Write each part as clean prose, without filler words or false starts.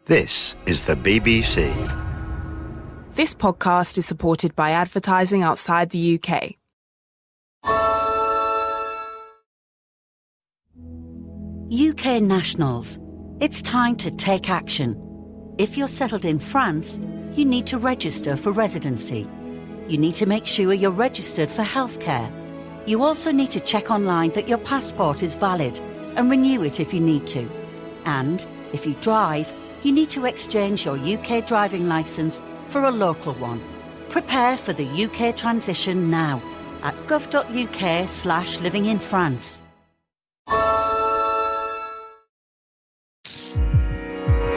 This is the BBC. This podcast is supported by advertising outside the UK. UK nationals, it's time to take action. If you're settled in France, you need to register for residency. You need to make sure you're registered for healthcare. You also need to check online that your passport is valid and renew it if you need to. And if you drive, you need to exchange your UK driving licence for a local one. Prepare for the UK transition now at gov.uk/livinginfrance.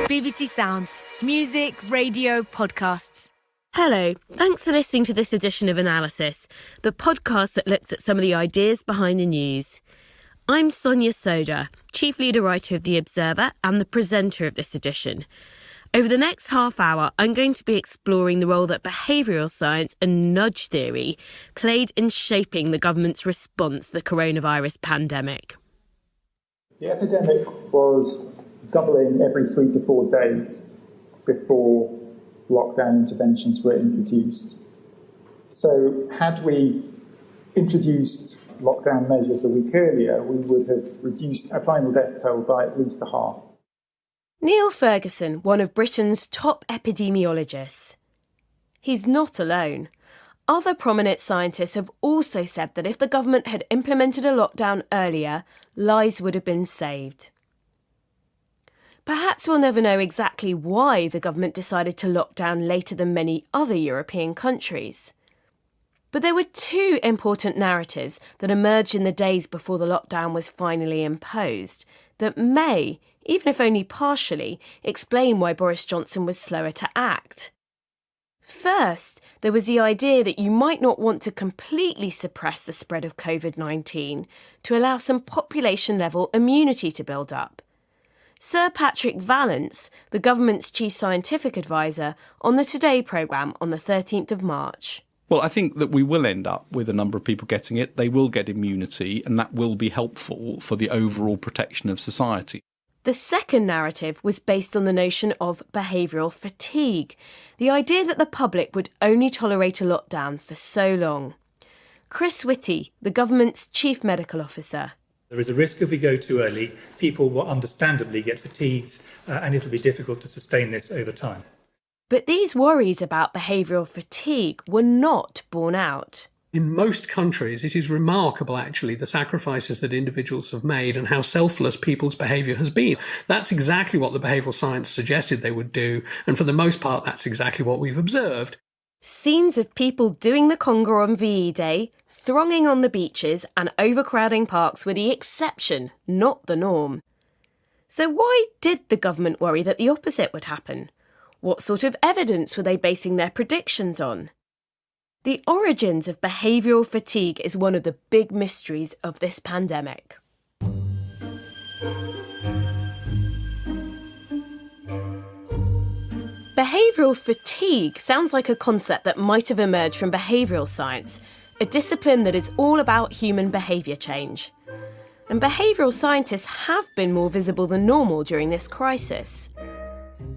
BBC Sounds. Music, radio, podcasts. Hello, thanks for listening to this edition of Analysis, the podcast that looks at some of the ideas behind the news. I'm Sonia Soda, chief leader writer of The Observer and the presenter of this edition. Over the next half hour, I'm going to be exploring the role that behavioural science and nudge theory played in shaping the government's response to the coronavirus pandemic. The epidemic was doubling every 3 to 4 days before lockdown interventions were introduced. So had we introduced lockdown measures a week earlier, we would have reduced our final death toll by at least a half. Neil Ferguson, one of Britain's top epidemiologists. He's not alone. Other prominent scientists have also said that if the government had implemented a lockdown earlier, lives would have been saved. Perhaps we'll never know exactly why the government decided to lock down later than many other European countries. But there were two important narratives that emerged in the days before the lockdown was finally imposed that may, even if only partially, explain why Boris Johnson was slower to act. First, there was the idea that you might not want to completely suppress the spread of COVID-19 to allow some population-level immunity to build up. Sir Patrick Vallance, the government's chief scientific advisor, on the Today programme on the 13th of March. Well, I think that we will end up with a number of people getting it. They will get immunity, and that will be helpful for the overall protection of society. The second narrative was based on the notion of behavioural fatigue, the idea that the public would only tolerate a lockdown for so long. Chris Whitty, the government's chief medical officer. There is a risk if we go too early, people will understandably get fatigued and it'll be difficult to sustain this over time. But these worries about behavioural fatigue were not borne out. In most countries, it is remarkable, actually, the sacrifices that individuals have made and how selfless people's behaviour has been. That's exactly what the behavioural science suggested they would do, and for the most part, that's exactly what we've observed. Scenes of people doing the conga on VE Day, thronging on the beaches and overcrowding parks were the exception, not the norm. So why did the government worry that the opposite would happen? What sort of evidence were they basing their predictions on? The origins of behavioural fatigue is one of the big mysteries of this pandemic. Behavioural fatigue sounds like a concept that might have emerged from behavioural science, a discipline that is all about human behaviour change. And behavioural scientists have been more visible than normal during this crisis.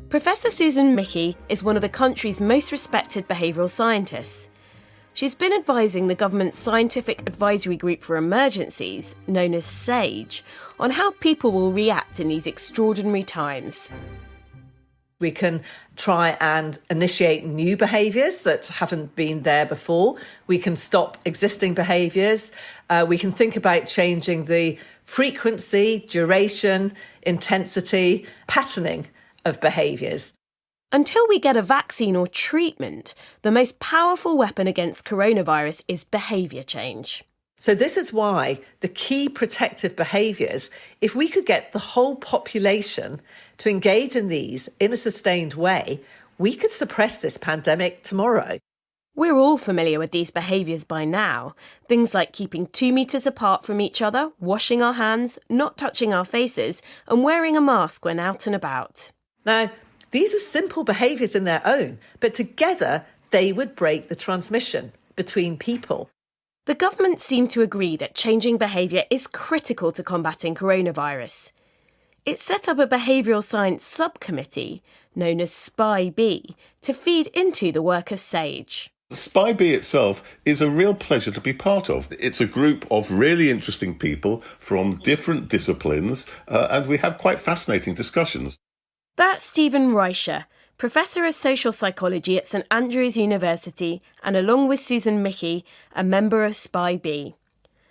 Professor Susan Mickey is one of the country's most respected behavioural scientists. She's been advising the government's Scientific Advisory Group for Emergencies, known as SAGE, on how people will react in these extraordinary times. We can try and initiate new behaviours that haven't been there before. We can stop existing behaviours. We can think about changing the frequency, duration, intensity, patterning of behaviours. Until we get a vaccine or treatment, the most powerful weapon against coronavirus is behaviour change. So this is why the key protective behaviours, if we could get the whole population to engage in these in a sustained way, we could suppress this pandemic tomorrow. We're all familiar with these behaviours by now. Things like keeping 2 metres apart from each other, washing our hands, not touching our faces, and wearing a mask when out and about. Now, these are simple behaviours in their own, but together they would break the transmission between people. The government seemed to agree that changing behaviour is critical to combating coronavirus. It set up a behavioural science subcommittee, known as SPI-B, to feed into the work of SAGE. SPI-B itself is a real pleasure to be part of. It's a group of really interesting people from different disciplines, and we have quite fascinating discussions. That's Stephen Reischer, Professor of Social Psychology at St Andrews University, and along with Susan Michie, a member of SPI-B.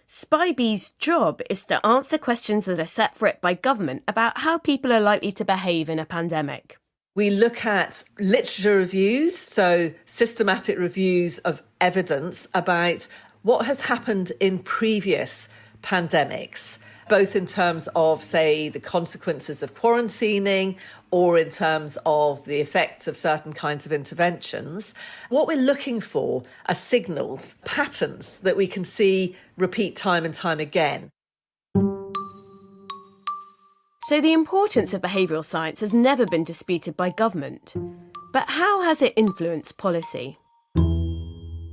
SPI-B's job is to answer questions that are set for it by government about how people are likely to behave in a pandemic. We look at literature reviews, so systematic reviews of evidence about what has happened in previous pandemics, both in terms of, say, the consequences of quarantining or in terms of the effects of certain kinds of interventions. What we're looking for are signals, patterns that we can see repeat time and time again. So the importance of behavioural science has never been disputed by government. But how has it influenced policy?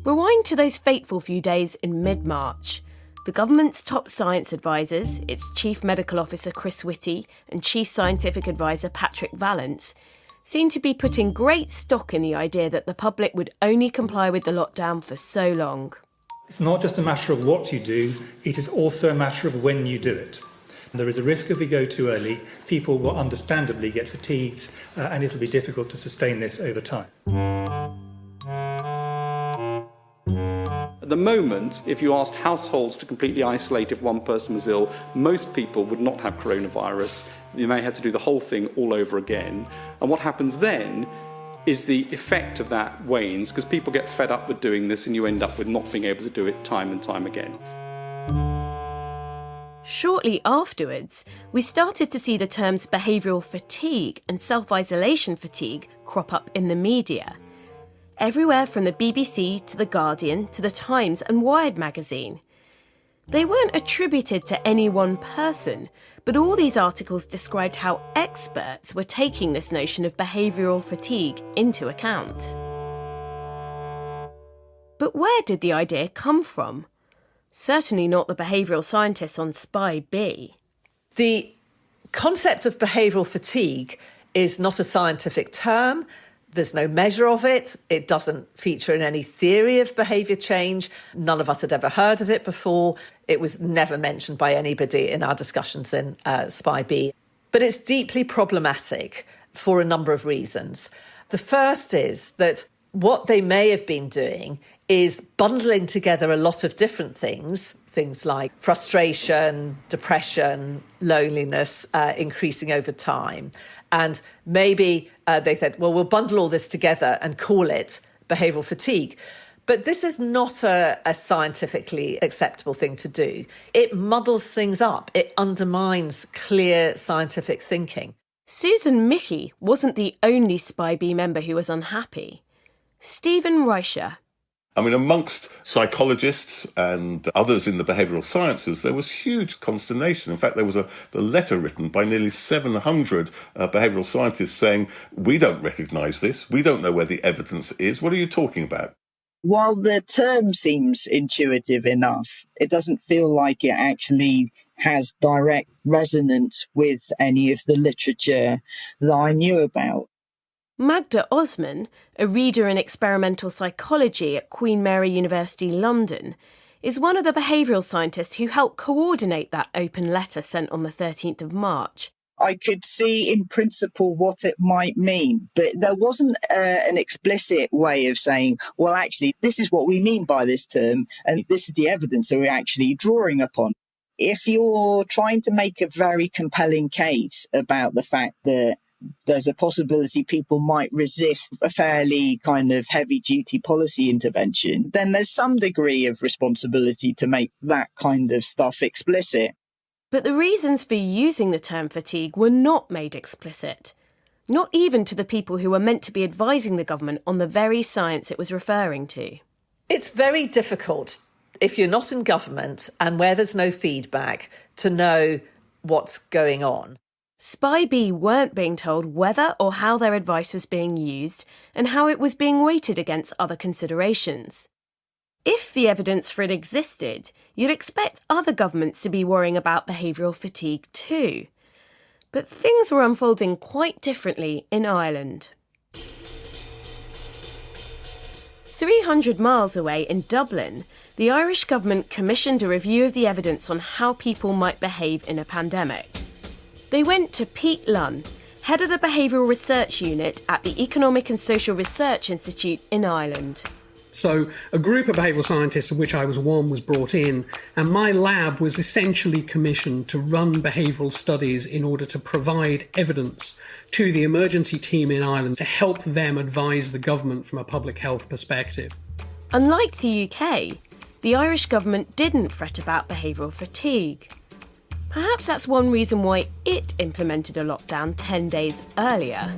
Rewind to those fateful few days in mid-March. The government's top science advisors, its Chief Medical Officer Chris Whitty and Chief Scientific Advisor Patrick Vallance, seemed to be putting great stock in the idea that the public would only comply with the lockdown for so long. It's not just a matter of what you do, it is also a matter of when you do it. There is a risk if we go too early, people will understandably get fatigued and it'll be difficult to sustain this over time. At the moment, if you asked households to completely isolate if one person was ill, most people would not have coronavirus. You may have to do the whole thing all over again. And what happens then is the effect of that wanes because people get fed up with doing this and you end up with not being able to do it time and time again. Shortly afterwards, we started to see the terms behavioural fatigue and self-isolation fatigue crop up in the media. Everywhere from the BBC to The Guardian to The Times and Wired magazine. They weren't attributed to any one person, but all these articles described how experts were taking this notion of behavioural fatigue into account. But where did the idea come from? Certainly not the behavioural scientists on SPI-B. The concept of behavioural fatigue is not a scientific term. There's no measure of it. It doesn't feature in any theory of behaviour change. None of us had ever heard of it before. It was never mentioned by anybody in our discussions in SPI-B. But it's deeply problematic for a number of reasons. The first is that what they may have been doing is bundling together a lot of different things like frustration, depression, loneliness, increasing over time. And maybe they said, well, we'll bundle all this together and call it behavioural fatigue. But this is not a scientifically acceptable thing to do. It muddles things up. It undermines clear scientific thinking. Susan Michie wasn't the only SPI-B member who was unhappy. Stephen Reischer. I mean, amongst psychologists and others in the behavioural sciences, there was huge consternation. In fact, there was a letter written by nearly 700 behavioural scientists saying, we don't recognise this, we don't know where the evidence is, what are you talking about? While the term seems intuitive enough, it doesn't feel like it actually has direct resonance with any of the literature that I knew about. Magda Osman, a reader in experimental psychology at Queen Mary University, London, is one of the behavioural scientists who helped coordinate that open letter sent on the 13th of March. I could see in principle what it might mean, but there wasn't an explicit way of saying, well, actually, this is what we mean by this term, and this is the evidence that we're actually drawing upon. If you're trying to make a very compelling case about the fact that there's a possibility people might resist a fairly kind of heavy-duty policy intervention, then there's some degree of responsibility to make that kind of stuff explicit. But the reasons for using the term fatigue were not made explicit, not even to the people who were meant to be advising the government on the very science it was referring to. It's very difficult, if you're not in government and where there's no feedback, to know what's going on. SPI-B weren't being told whether or how their advice was being used and how it was being weighted against other considerations. If the evidence for it existed, you'd expect other governments to be worrying about behavioural fatigue too. But things were unfolding quite differently in Ireland. 300 miles away in Dublin, the Irish government commissioned a review of the evidence on how people might behave in a pandemic. They went to Pete Lunn, head of the Behavioural Research Unit at the Economic and Social Research Institute in Ireland. So a group of behavioural scientists, of which I was one, was brought in, and my lab was essentially commissioned to run behavioural studies in order to provide evidence to the emergency team in Ireland to help them advise the government from a public health perspective. Unlike the UK, the Irish government didn't fret about behavioural fatigue. Perhaps that's one reason why it implemented a lockdown 10 days earlier.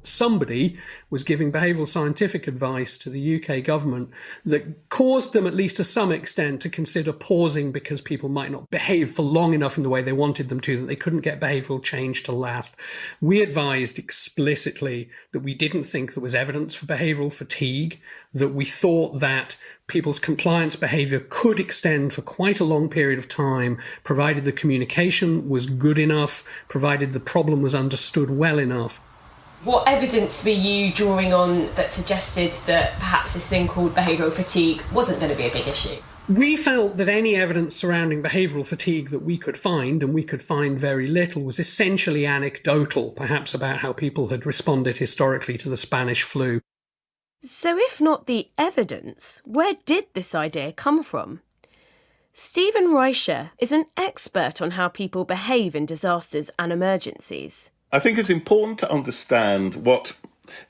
Somebody was giving behavioural scientific advice to the UK government that caused them, at least to some extent, to consider pausing because people might not behave for long enough in the way they wanted them to, that they couldn't get behavioural change to last. We advised explicitly that we didn't think there was evidence for behavioural fatigue, that we thought that people's compliance behaviour could extend for quite a long period of time, provided the communication was good enough, provided the problem was understood well enough. What evidence were you drawing on that suggested that perhaps this thing called behavioural fatigue wasn't going to be a big issue? We felt that any evidence surrounding behavioural fatigue that we could find, and we could find very little, was essentially anecdotal, perhaps about how people had responded historically to the Spanish flu. So if not the evidence, where did this idea come from? Stephen Reicher is an expert on how people behave in disasters and emergencies. I think it's important to understand what,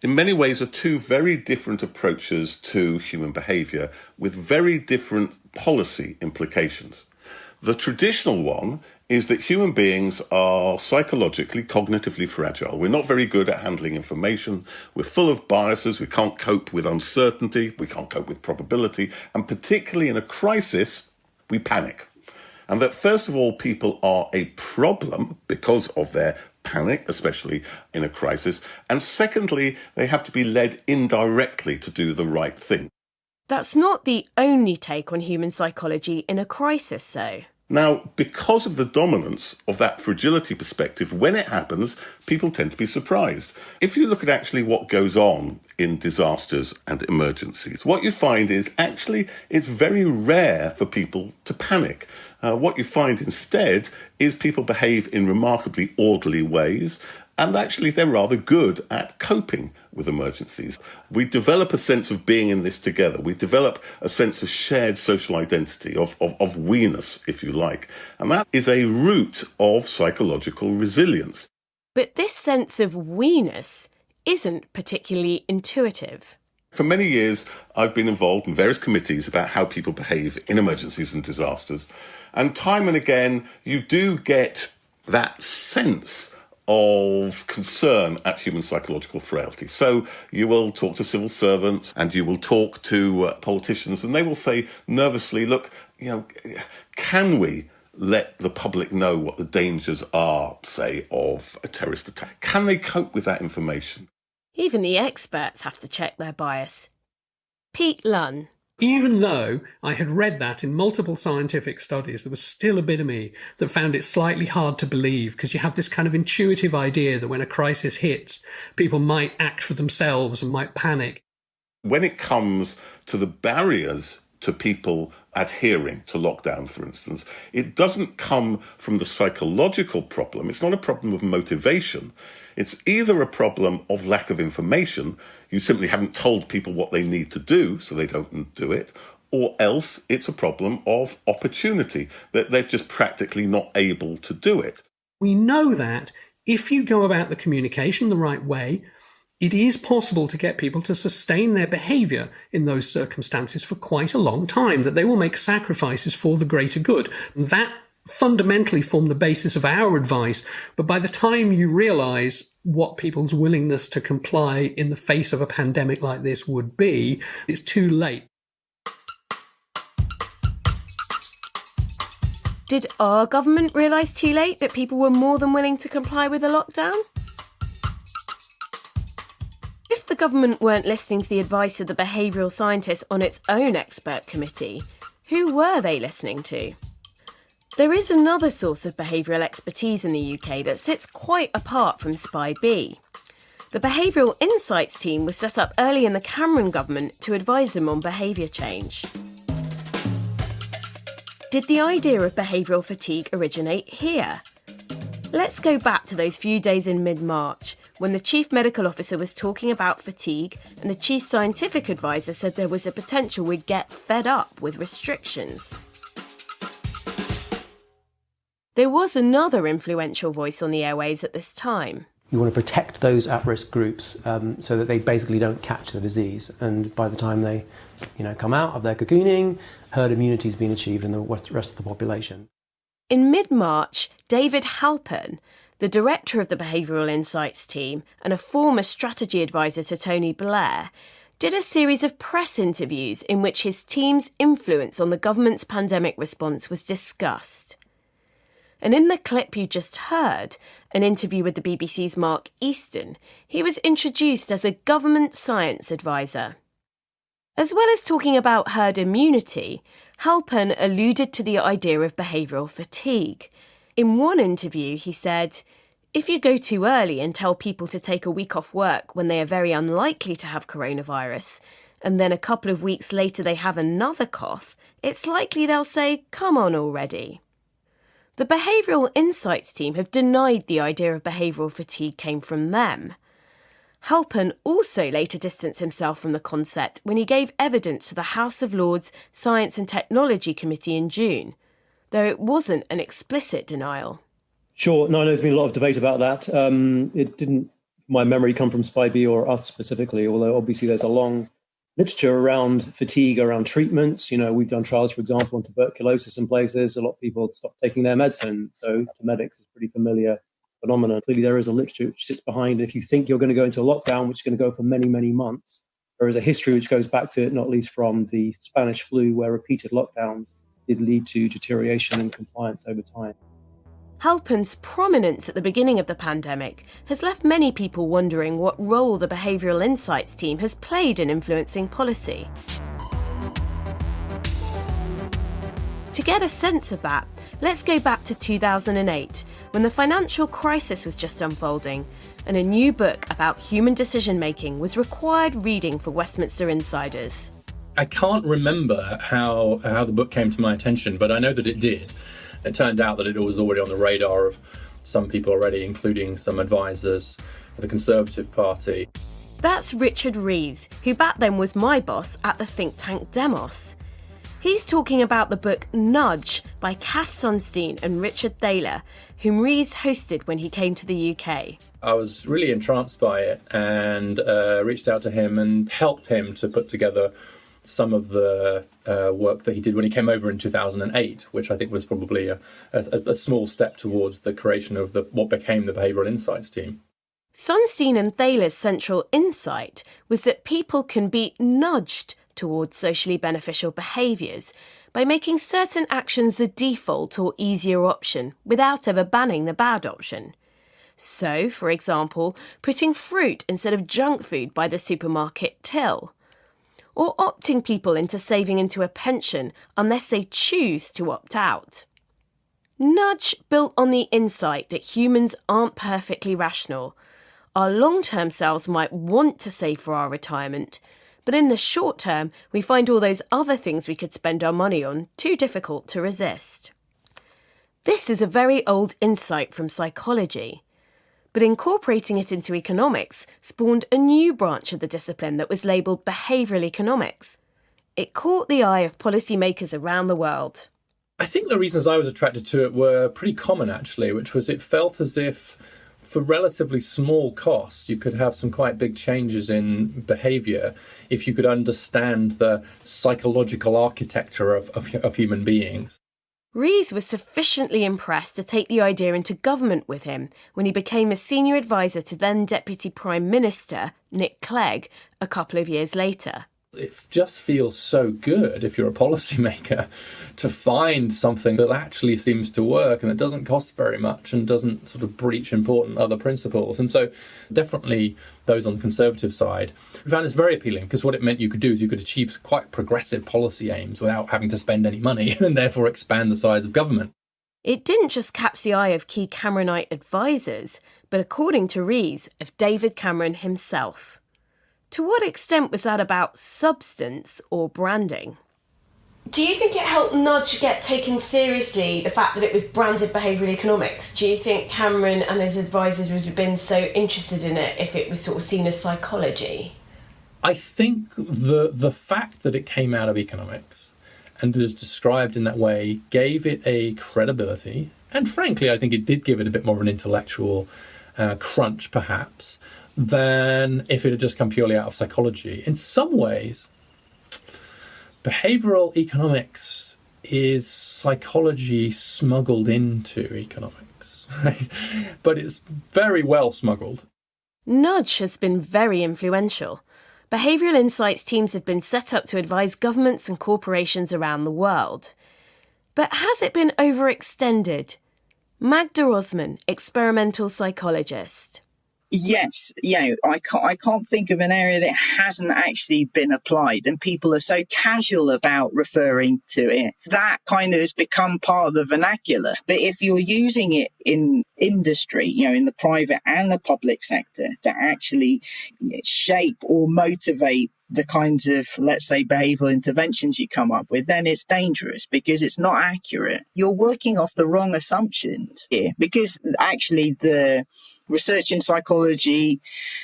in many ways, are two very different approaches to human behaviour with very different policy implications. The traditional one is that human beings are psychologically, cognitively fragile. We're not very good at handling information. We're full of biases. We can't cope with uncertainty. We can't cope with probability. And particularly in a crisis, we panic. And that, first of all, people are a problem because of their panic, especially in a crisis. And secondly, they have to be led indirectly to do the right thing. That's not the only take on human psychology in a crisis, though. Now, because of the dominance of that fragility perspective, when it happens, people tend to be surprised. If you look at actually what goes on in disasters and emergencies, what you find is actually it's very rare for people to panic. What you find instead is people behave in remarkably orderly ways, and actually they're rather good at coping with emergencies. We develop a sense of being in this together. We develop a sense of shared social identity, of we-ness, if you like. And that is a root of psychological resilience. But this sense of we-ness isn't particularly intuitive. For many years, I've been involved in various committees about how people behave in emergencies and disasters. And time and again, you do get that sense of concern at human psychological frailty. So you will talk to civil servants and you will talk to politicians, and they will say nervously, look, can we let the public know what the dangers are, say, of a terrorist attack? Can they cope with that information? Even the experts have to check their bias. Pete Lunn. Even though I had read that in multiple scientific studies, there was still a bit of me that found it slightly hard to believe, because you have this kind of intuitive idea that when a crisis hits, people might act for themselves and might panic. When it comes to the barriers to people adhering to lockdown, for instance, it doesn't come from the psychological problem. It's not a problem of motivation. It's either a problem of lack of information. You simply haven't told people what they need to do, so they don't do it. Or else it's a problem of opportunity, that they're just practically not able to do it. We know that if you go about the communication the right way, it is possible to get people to sustain their behaviour in those circumstances for quite a long time, that they will make sacrifices for the greater good. That fundamentally formed the basis of our advice. But by the time you realise what people's willingness to comply in the face of a pandemic like this would be, it's too late. Did our government realise too late that people were more than willing to comply with a lockdown? If the government weren't listening to the advice of the behavioural scientists on its own expert committee, who were they listening to? There is another source of behavioural expertise in the UK that sits quite apart from SPI-B. The Behavioural Insights team was set up early in the Cameron government to advise them on behaviour change. Did the idea of behavioural fatigue originate here? Let's go back to those few days in mid-March when the Chief Medical Officer was talking about fatigue and the Chief Scientific Advisor said there was a potential we'd get fed up with restrictions. There was another influential voice on the airwaves at this time. You want to protect those at-risk groups so that they basically don't catch the disease. And by the time they come out of their cocooning, herd immunity has been achieved in the rest of the population. In mid-March, David Halpern, the director of the Behavioural Insights team and a former strategy advisor to Tony Blair, did a series of press interviews in which his team's influence on the government's pandemic response was discussed. And in the clip you just heard, an interview with the BBC's Mark Easton, he was introduced as a government science advisor. As well as talking about herd immunity, Halpern alluded to the idea of behavioural fatigue. In one interview, he said, "If you go too early and tell people to take a week off work when they are very unlikely to have coronavirus, and then a couple of weeks later they have another cough, it's likely they'll say, 'Come on already.'" The Behavioural Insights team have denied the idea of behavioural fatigue came from them. Halpern also later distanced himself from the concept when he gave evidence to the House of Lords Science and Technology Committee in June, though it wasn't an explicit denial. Sure, no, there's been a lot of debate about that. It didn't, from my memory, come from SPI-B or us specifically, although obviously there's a long literature around fatigue, around treatments. We've done trials, for example, on tuberculosis in places. A lot of people have stopped taking their medicine, so to medics is a pretty familiar phenomenon. Clearly, there is a literature which sits behind. If you think you're going to go into a lockdown, which is going to go for many, many months, there is a history which goes back to it, not least from the Spanish flu, where repeated lockdowns did lead to deterioration in compliance over time. Halpern's prominence at the beginning of the pandemic has left many people wondering what role the Behavioural Insights team has played in influencing policy. To get a sense of that, let's go back to 2008, when the financial crisis was just unfolding, and a new book about human decision-making was required reading for Westminster insiders. I can't remember how the book came to my attention, but I know that it did. It turned out that it was already on the radar of some people already, including some advisors of the Conservative Party. That's Richard Reeves, who back then was my boss at the think tank Demos. He's talking about the book Nudge by Cass Sunstein and Richard Thaler, whom Reeves hosted when he came to the UK. I was really entranced by it and reached out to him and helped him to put together some of the work that he did when he came over in 2008, which I think was probably a small step towards the creation of what became the Behavioural Insights team. Sunstein and Thaler's central insight was that people can be nudged towards socially beneficial behaviours by making certain actions the default or easier option without ever banning the bad option. So, for example, putting fruit instead of junk food by the supermarket till, or opting people into saving into a pension unless they choose to opt out. Nudge built on the insight that humans aren't perfectly rational. Our long-term selves might want to save for our retirement, but in the short term, we find all those other things we could spend our money on too difficult to resist. This is a very old insight from psychology, but incorporating it into economics spawned a new branch of the discipline that was labelled behavioural economics. It caught the eye of policymakers around the world. I think the reasons I was attracted to it were pretty common, actually, which was it felt as if for relatively small costs, you could have some quite big changes in behaviour if you could understand the psychological architecture of human beings. Rees was sufficiently impressed to take the idea into government with him when he became a senior advisor to then Deputy Prime Minister Nick Clegg a couple of years later. It just feels so good, if you're a policymaker, to find something that actually seems to work and that doesn't cost very much and doesn't sort of breach important other principles. And so definitely those on the Conservative side, we found this very appealing because what it meant you could do is you could achieve quite progressive policy aims without having to spend any money and therefore expand the size of government. It didn't just catch the eye of key Cameronite advisors, but according to Rees, of David Cameron himself. To what extent was that about substance or branding? Do you think it helped Nudge get taken seriously, the fact that it was branded behavioural economics? Do you think Cameron and his advisors would have been so interested in it if it was sort of seen as psychology? I think the fact that it came out of economics and was described in that way gave it a credibility. And frankly, I think it did give it a bit more of an intellectual crunch, perhaps, than if it had just come purely out of psychology. In some ways, behavioural economics is psychology smuggled into economics, right? But it's very well smuggled. Nudge has been very influential. Behavioural insights teams have been set up to advise governments and corporations around the world. But has it been overextended? Magda Osman, experimental psychologist. Yes, I can't think of an area that hasn't actually been applied, and people are so casual about referring to it. That kind of has become part of the vernacular. But if you're using it in industry, in the private and the public sector to actually shape or motivate the kinds of, let's say, behavioural interventions you come up with, then it's dangerous because it's not accurate. You're working off the wrong assumptions here because actually the research in psychology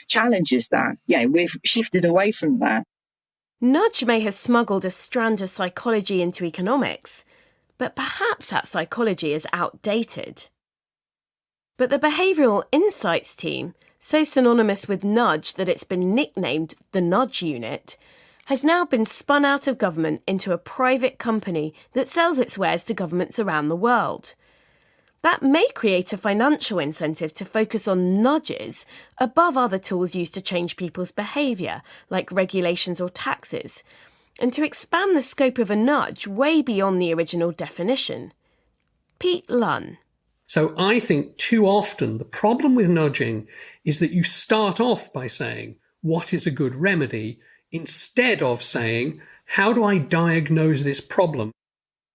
challenges that. We've shifted away from that. Nudge may have smuggled a strand of psychology into economics, but perhaps that psychology is outdated. But the Behavioural Insights team, so synonymous with Nudge that it's been nicknamed the Nudge Unit, has now been spun out of government into a private company that sells its wares to governments around the world. That may create a financial incentive to focus on nudges above other tools used to change people's behaviour, like regulations or taxes, and to expand the scope of a nudge way beyond the original definition. Pete Lunn. So I think too often the problem with nudging is that you start off by saying, what is a good remedy, instead of saying, how do I diagnose this problem?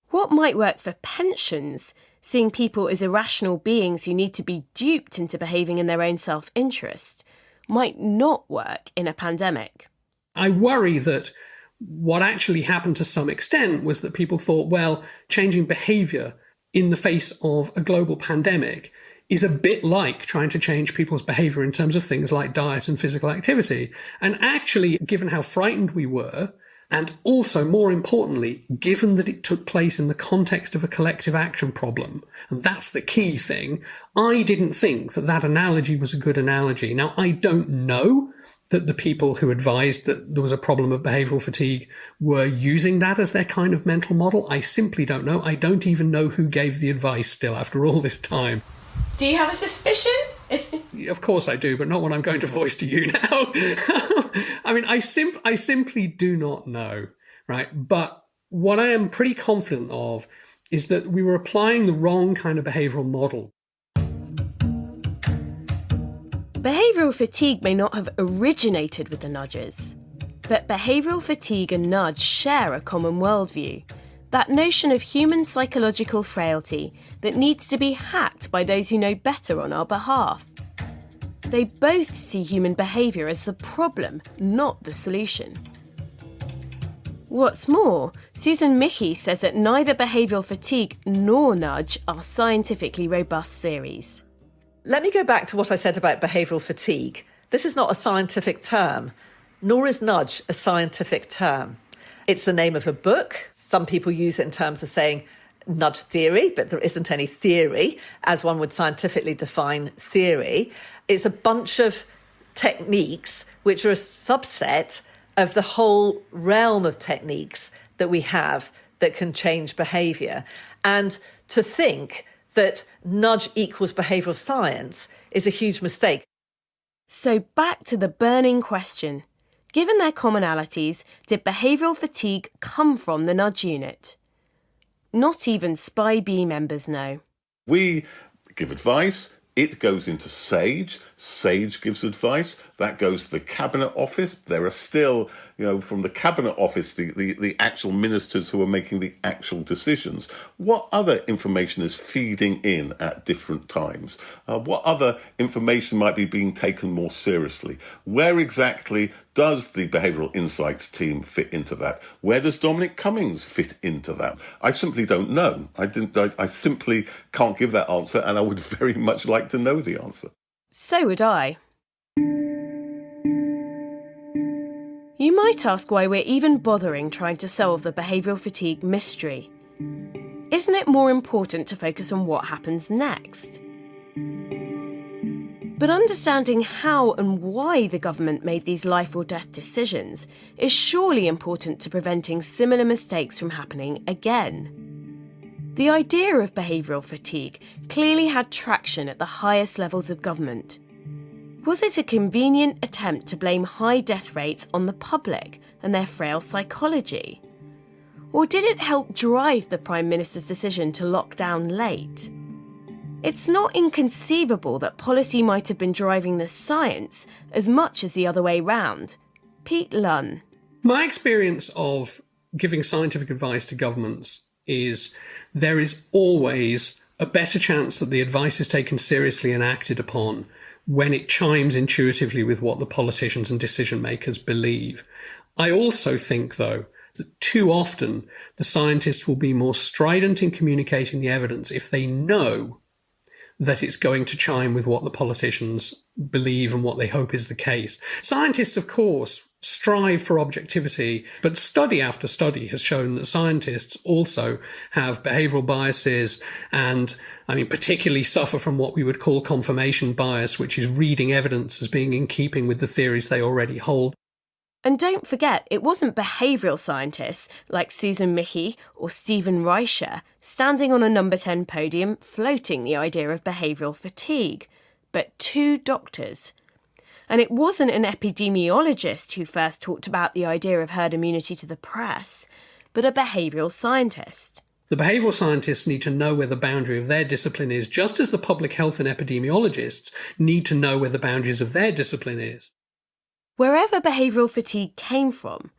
What might work for pensions, seeing people as irrational beings who need to be duped into behaving in their own self-interest, might not work in a pandemic. I worry that what actually happened to some extent was that people thought, well, changing behaviour in the face of a global pandemic is a bit like trying to change people's behaviour in terms of things like diet and physical activity. And actually, given how frightened we were, and also, more importantly, given that it took place in the context of a collective action problem, and that's the key thing, I didn't think that that analogy was a good analogy. Now, I don't know that the people who advised that there was a problem of behavioural fatigue were using that as their kind of mental model. I simply don't know. I don't even know who gave the advice still after all this time. Do you have a suspicion? Of course I do, but not one I'm going to voice to you now. I mean, I simply do not know, right? But what I am pretty confident of is that we were applying the wrong kind of behavioural model. Behavioural fatigue may not have originated with the nudges, but behavioural fatigue and nudge share a common worldview. That notion of human psychological frailty that needs to be hacked by those who know better on our behalf. They both see human behaviour as the problem, not the solution. What's more, Susan Michie says that neither behavioural fatigue nor nudge are scientifically robust theories. Let me go back to what I said about behavioural fatigue. This is not a scientific term, nor is nudge a scientific term. It's the name of a book. Some people use it in terms of saying nudge theory, but there isn't any theory, as one would scientifically define theory. It's a bunch of techniques which are a subset of the whole realm of techniques that we have that can change behaviour. And to think that nudge equals behavioural science is a huge mistake. So back to the burning question. Given their commonalities, did behavioural fatigue come from the nudge unit? Not even SPI-B members know. We give advice. It goes into SAGE. SAGE gives advice. That goes to the Cabinet Office. There are still from the Cabinet Office, the actual ministers who are making the actual decisions. What other information is feeding in at different times? What other information might be being taken more seriously? Where exactly does the behavioural insights team fit into that? Where does Dominic Cummings fit into that? I simply don't know. I simply can't give that answer, and I would very much like to know the answer. So would I. You might ask why we're even bothering trying to solve the behavioural fatigue mystery. Isn't it more important to focus on what happens next? But understanding how and why the government made these life or death decisions is surely important to preventing similar mistakes from happening again. The idea of behavioural fatigue clearly had traction at the highest levels of government. Was it a convenient attempt to blame high death rates on the public and their frail psychology? Or did it help drive the Prime Minister's decision to lock down late? It's not inconceivable that policy might have been driving the science as much as the other way round. Pete Lunn. My experience of giving scientific advice to governments is there is always a better chance that the advice is taken seriously and acted upon when it chimes intuitively with what the politicians and decision makers believe. I also think, though, that too often the scientists will be more strident in communicating the evidence if they know that it's going to chime with what the politicians believe and what they hope is the case. Scientists, of course, strive for objectivity, but study after study has shown that scientists also have behavioural biases and, particularly suffer from what we would call confirmation bias, which is reading evidence as being in keeping with the theories they already hold. And don't forget, it wasn't behavioural scientists like Susan Michie or Stephen Reicher standing on a number 10 podium floating the idea of behavioural fatigue, but 2 doctors. And it wasn't an epidemiologist who first talked about the idea of herd immunity to the press, but a behavioural scientist. The behavioural scientists need to know where the boundary of their discipline is, just as the public health and epidemiologists need to know where the boundaries of their discipline is. Wherever behavioural fatigue came from,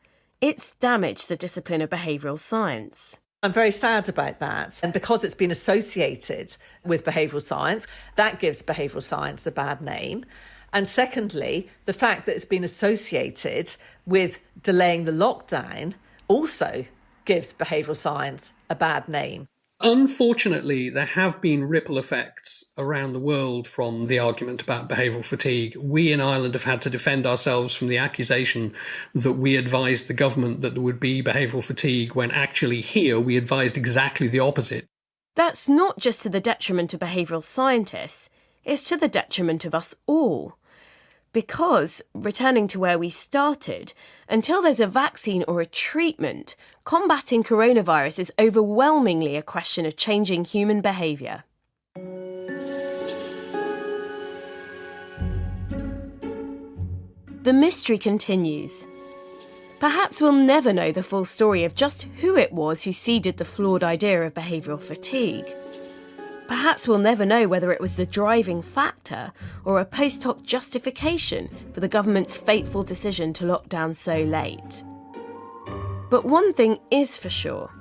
it's damaged the discipline of behavioural science. I'm very sad about that. And because it's been associated with behavioural science, that gives behavioural science a bad name. And secondly, the fact that it's been associated with delaying the lockdown also gives behavioural science a bad name. Unfortunately, there have been ripple effects around the world from the argument about behavioural fatigue. We in Ireland have had to defend ourselves from the accusation that we advised the government that there would be behavioural fatigue, when actually here we advised exactly the opposite. That's not just to the detriment of behavioural scientists, it's to the detriment of us all. Because, returning to where we started, until there's a vaccine or a treatment, combating coronavirus is overwhelmingly a question of changing human behaviour. The mystery continues. Perhaps we'll never know the full story of just who it was who seeded the flawed idea of behavioural fatigue. Perhaps we'll never know whether it was the driving factor or a post hoc justification for the government's fateful decision to lock down so late. But one thing is for sure.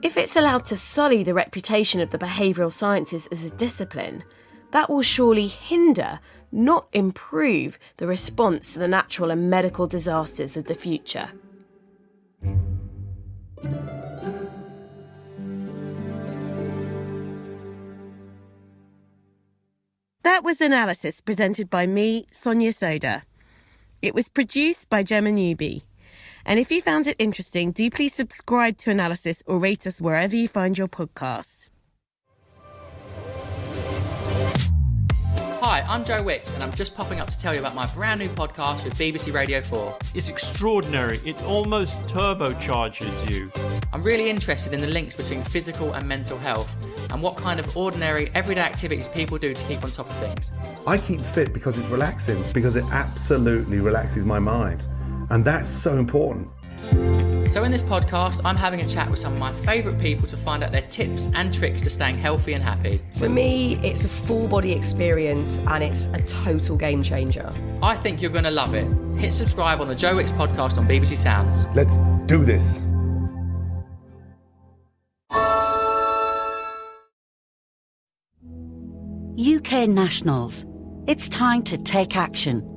If it's allowed to sully the reputation of the behavioural sciences as a discipline, that will surely hinder, not improve, the response to the natural and medical disasters of the future. That was Analysis, presented by me, Sonia Soda. It was produced by Gemma Newby. And if you found it interesting, do please subscribe to Analysis or rate us wherever you find your podcasts. Hi, I'm Joe Wicks, and I'm just popping up to tell you about my brand new podcast with BBC Radio 4. It's extraordinary. It almost turbocharges you. I'm really interested in the links between physical and mental health, and what kind of ordinary, everyday activities people do to keep on top of things. I keep fit because it's relaxing, because it absolutely relaxes my mind. And that's so important. So in this podcast, I'm having a chat with some of my favourite people to find out their tips and tricks to staying healthy and happy. For me, it's a full body experience and it's a total game changer. I think you're going to love it. Hit subscribe on the Joe Wicks podcast on BBC Sounds. Let's do this. UK nationals, it's time to take action.